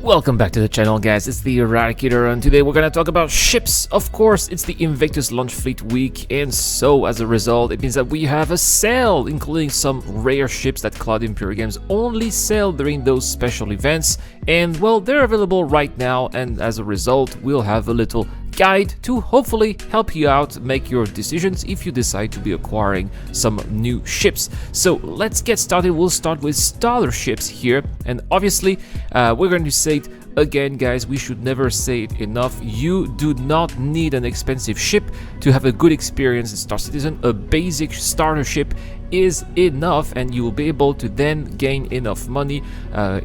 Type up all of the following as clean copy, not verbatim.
Welcome back to the channel, guys. It's the Eradicator, and today we're gonna talk about ships. Of course, it's the Invictus Launch Fleet week, and so as a result, it means that we have a sale, including some rare ships that Cloud Imperial Games only sell during those special events. And well, they're available right now, and as a result, we'll have a little guide to hopefully help you out make your decisions if you decide to be acquiring some new ships. So let's get started. We'll start with starter ships here, and obviously we're going to say it again, guys, we should never say it enough. You do not need an expensive ship to have a good experience in Star Citizen. A basic starter ship is enough, and you will be able to then gain enough money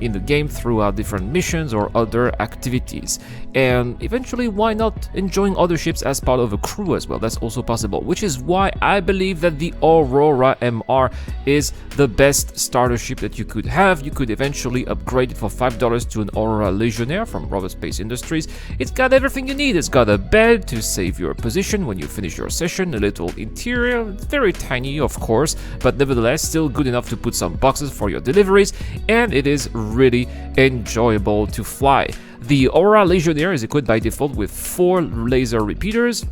in the game throughout different missions or other activities. And eventually, why not enjoying other ships as part of a crew as well? That's also possible, which is why I believe that the Aurora MR is the best starter ship that you could have. You could eventually upgrade it for $5 to an Aurora Legionnaire from Rover Space Industries. It's got everything you need. It's got a bed to save your position when you finish your session, a little interior, it's very tiny of course, but nevertheless still good enough to put some boxes for your deliveries, and it is really enjoyable to fly. The Aurora Legionnaire is equipped by default with 4 laser repeaters,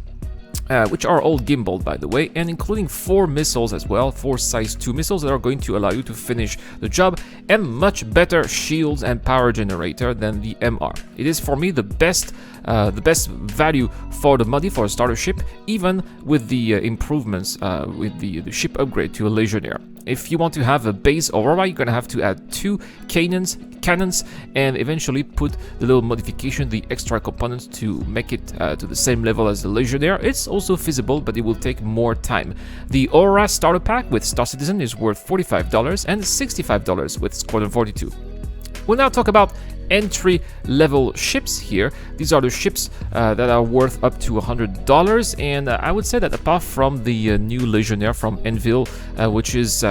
which are all gimbaled, by the way, and including 4 missiles as well, 4 size 2 missiles that are going to allow you to finish the job, and much better shields and power generator than the MR. It is for me the best value for the money for a starter ship, even with the improvements with the ship upgrade to a Legionnaire. If you want to have a base Aurora, you're gonna have to add 2 cannons, and eventually put the little modification, the extra components to make it to the same level as the Legionnaire. It's also feasible, but it will take more time. The Aurora starter pack with Star Citizen is worth $45 and $65 with Squadron 42. We'll now talk about entry-level ships here. These are the ships that are worth up to $100, and I would say that apart from the new Legionnaire from Anvil, which is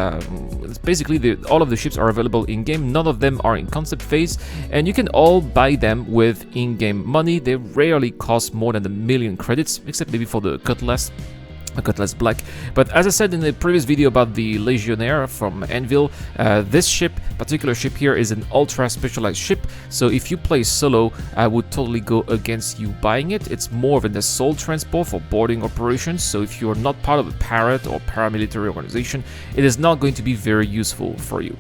basically all of the ships are available in-game, none of them are in concept phase, and you can all buy them with in-game money. They rarely cost more than 1,000,000 credits, except maybe for the Cutlass Black. But as I said in the previous video about the Legionnaire from Anvil, this particular ship here is an ultra specialized ship, so if you play solo, I would totally go against you buying it. It's more of an assault transport for boarding operations, so if you're not part of a pirate or paramilitary organization, it is not going to be very useful for you.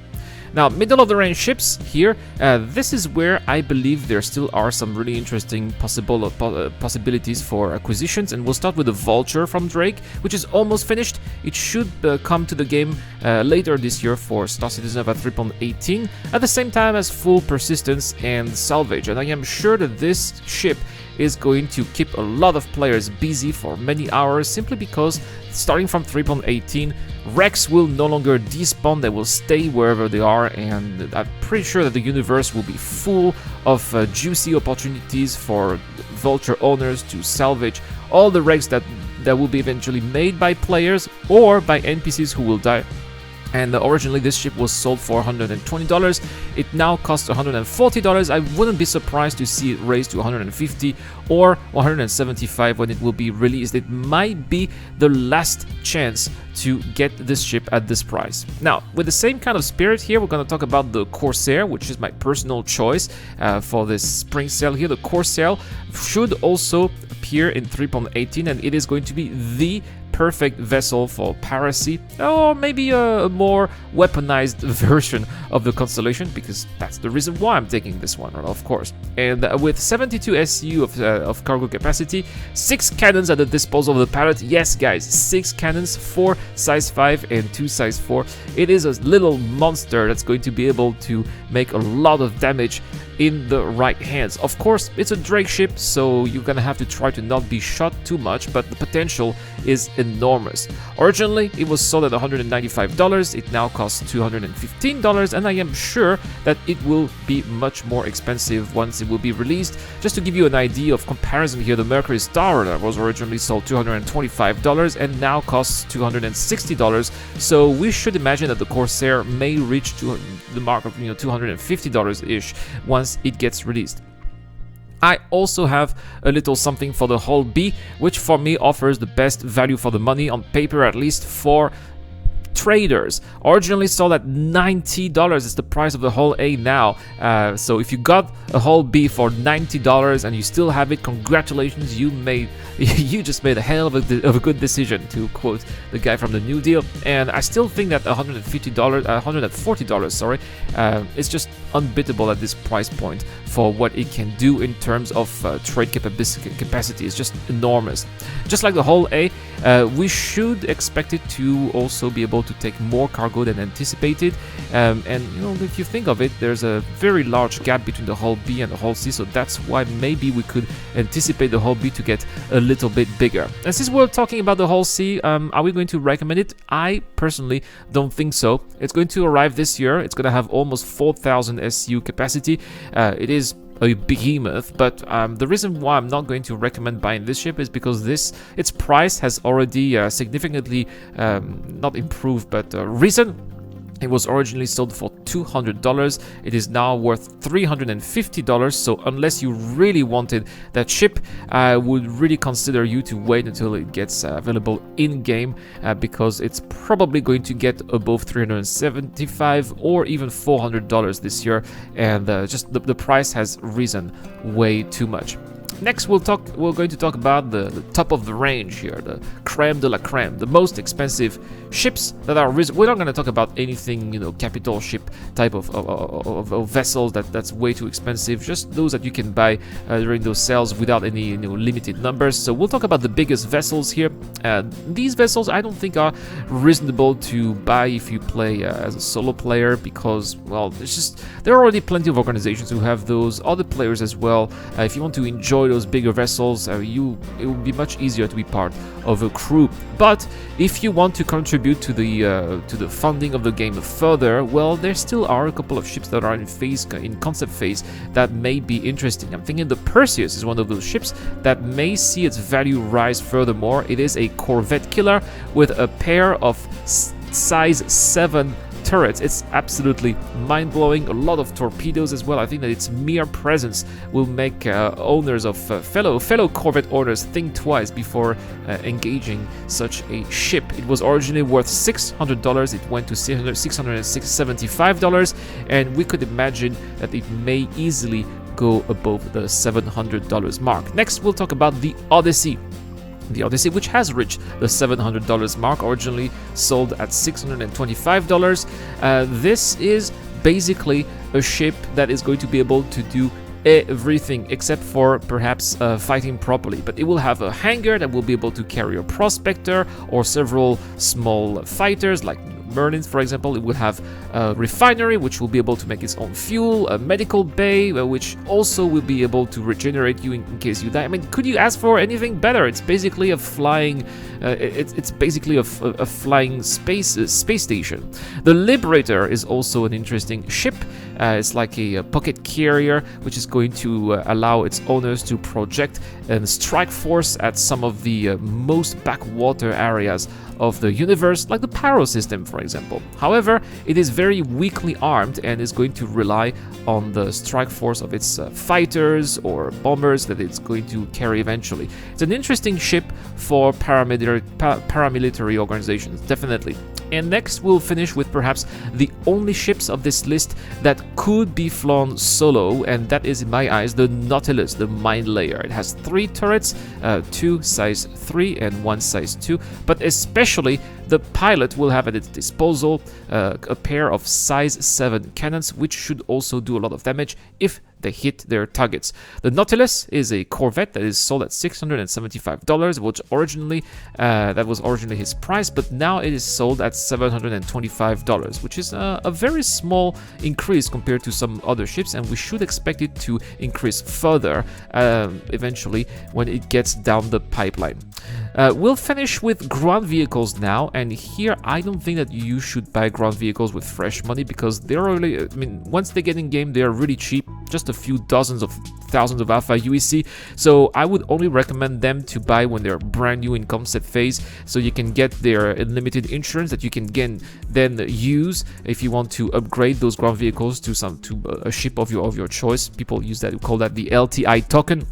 Now, middle of the range ships here, this is where I believe there still are some really interesting possibilities for acquisitions, and we'll start with the Vulture from Drake, which is almost finished. It should come to the game later this year for Star Citizen at 3.18, at the same time as full persistence and salvage, and I am sure that this ship is going to keep a lot of players busy for many hours, simply because starting from 3.18, wrecks will no longer despawn, they will stay wherever they are, and I'm pretty sure that the universe will be full of juicy opportunities for Vulture owners to salvage all the wrecks that will be eventually made by players or by NPCs who will die. And originally this ship was sold for $120. It now costs $140. I wouldn't be surprised to see it raised to $150 or $175 when it will be released. It might be the last chance to get this ship at this price. Now, with the same kind of spirit here, we're going to talk about the Corsair, which is my personal choice for this spring sale here. The Corsair should also appear in 3.18, and it is going to be the perfect vessel for piracy, or maybe a more weaponized version of the Constellation, because that's the reason why I'm taking this one, of course. And with 72 SU of cargo capacity, 6 cannons at the disposal of the pilot. Yes, guys, 6 cannons, 4 size 5 and 2 size 4. It is a little monster that's going to be able to make a lot of damage in the right hands. Of course, it's a Drake ship, so you're gonna have to try to not be shot too much, but the potential is enormous. Originally, it was sold at $195. It now costs $215, and I am sure that it will be much more expensive once it will be released. Just to give you an idea of comparison here, the Mercury Star was originally sold $225 and now costs $260. So we should imagine that the Corsair may reach to the mark of $250-ish once it gets released. I also have a little something for the Hull B, which for me offers the best value for the money on paper, at least for Traders, originally sold at $90. It's the price of the whole A now. So if you got a whole B for $90 and you still have it, congratulations, you just made a hell of a good decision, to quote the guy from the New Deal. And I still think that $140, sorry, is just unbeatable at this price point for what it can do in terms of trade capacity. It's just enormous. Just like the whole A, we should expect it to also be able to take more cargo than anticipated. And you know, if you think of it, there's a very large gap between the whole B and the whole C, so that's why maybe we could anticipate the whole B to get a little bit bigger. And since we're talking about the whole C, are we going to recommend it? I personally don't think so. It's going to arrive this year. It's going to have almost 4,000 SU capacity. It is a behemoth, but the reason why I'm not going to recommend buying this ship is because its price has already significantly not improved, but risen. It was originally sold for $200. It is now worth $350. So unless you really wanted that ship, I would really consider you to wait until it gets available in-game, because it's probably going to get above $375 or even $400 this year, and just the price has risen way too much. Next, we're going to talk about the top of the range here, the creme de la creme, the most expensive ships that are. We're not going to talk about anything, you know, capital ship type of vessels that's way too expensive. Just those that you can buy during those sales without any, you know, limited numbers. So we'll talk about the biggest vessels here. These vessels I don't think are reasonable to buy if you play as a solo player, because, well, there are already plenty of organizations who have those, other players as well. If you want to enjoy those bigger vessels, it will be much easier to be part of a crew. But if you want to contribute to the funding of the game further, well, there still are a couple of ships that are in concept phase that may be interesting. I'm thinking the Perseus is one of those ships that may see its value rise furthermore. It is a corvette killer with a pair of size 7 turrets. It's absolutely mind-blowing. A lot of torpedoes as well. I think that its mere presence will make owners of fellow corvette owners think twice before engaging such a ship. It was originally worth $600. It went to $675, and we could imagine that it may easily go above the $700 mark. Next, we'll talk about the Odyssey. The Odyssey, which has reached the $700 mark, originally sold at $625. This is basically a ship that is going to be able to do everything except for perhaps fighting properly, but it will have a hangar that will be able to carry a prospector or several small fighters like Merlins, for example. It will have a refinery which will be able to make its own fuel, a medical bay which also will be able to regenerate you in case you die. I mean, could you ask for anything better? It's basically a flying flying space station. The Liberator is also an interesting ship. It's like a pocket carrier which is going to allow its owners to project and strike force at some of the most backwater areas of the universe, like the Paro system, for example. However, it is very weakly armed and is going to rely on the strike force of its fighters or bombers that it's going to carry eventually. It's an interesting ship for paramilitary organizations, definitely. And next, we'll finish with perhaps the only ships of this list that could be flown solo, and that is, in my eyes, the Nautilus, the Mine Layer. It has 3 turrets, 2 size 3 and 1 size 2, but especially the pilot will have at its disposal a pair of size 7 cannons, which should also do a lot of damage if they hit their targets. The Nautilus is a corvette that is sold at $675, which that was originally his price, but now it is sold at $725, which is a very small increase compared to some other ships, and we should expect it to increase further eventually when it gets down the pipeline. We'll finish with ground vehicles now, and here I don't think that you should buy ground vehicles with fresh money, because they're really, I mean, once they get in game, they are really cheap, just a few dozens of thousands of alpha UEC. So I would only recommend them to buy when they're brand new in concept phase, so you can get their unlimited insurance that you can then use if you want to upgrade those ground vehicles to a ship of your choice. People call that the LTI token.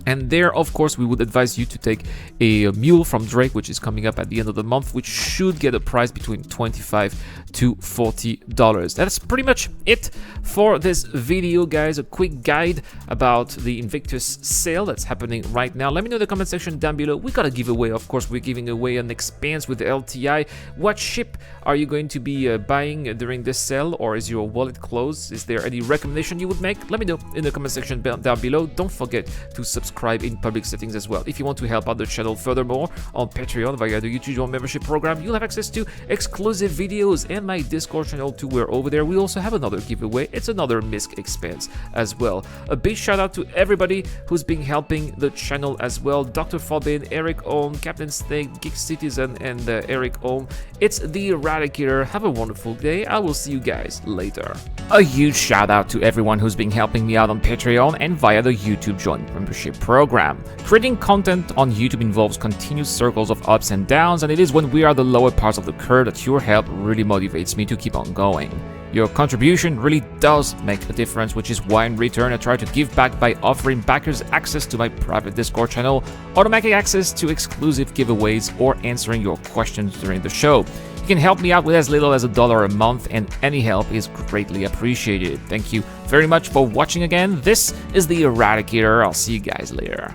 And there, of course, we would advise you to take a mule from Drake, which is coming up at the end of the month, which should get a price between $25 to $40. That's pretty much it for this video, guys. A quick guide about the Invictus sale that's happening right now. Let me know in the comment section down below. We got a giveaway, of course. We're giving away an expanse with the LTI. What ship are you going to be buying during this sale, or is your wallet closed? Is there any recommendation you would make? Let me know in the comment section down below. Don't forget to subscribe in public settings as well. If you want to help out the channel furthermore on Patreon via the YouTube membership program, you'll have access to exclusive videos and my Discord channel too. We're over there. We also have another giveaway. It's another MISC expense as well. A big shout out to everybody who's been helping the channel as well. Dr. Forbin, Eric Ohm, Captain Snake, Geek Citizen, and Eric Ohm. It's the Eradicator. Have a wonderful day. I will see you guys later. A huge shout out to everyone who's been helping me out on Patreon and via the YouTube joint membership program. Creating content on YouTube involves continuous circles of ups and downs, and it is when we are at the lower parts of the curve that your help really motivates me to keep on going. Your contribution really does make a difference, which is why in return I try to give back by offering backers access to my private Discord channel, automatic access to exclusive giveaways, or answering your questions during the show. You can help me out with as little as $1 a month, and any help is greatly appreciated. Thank you very much for watching again. This is the Eradicator. I'll see you guys later.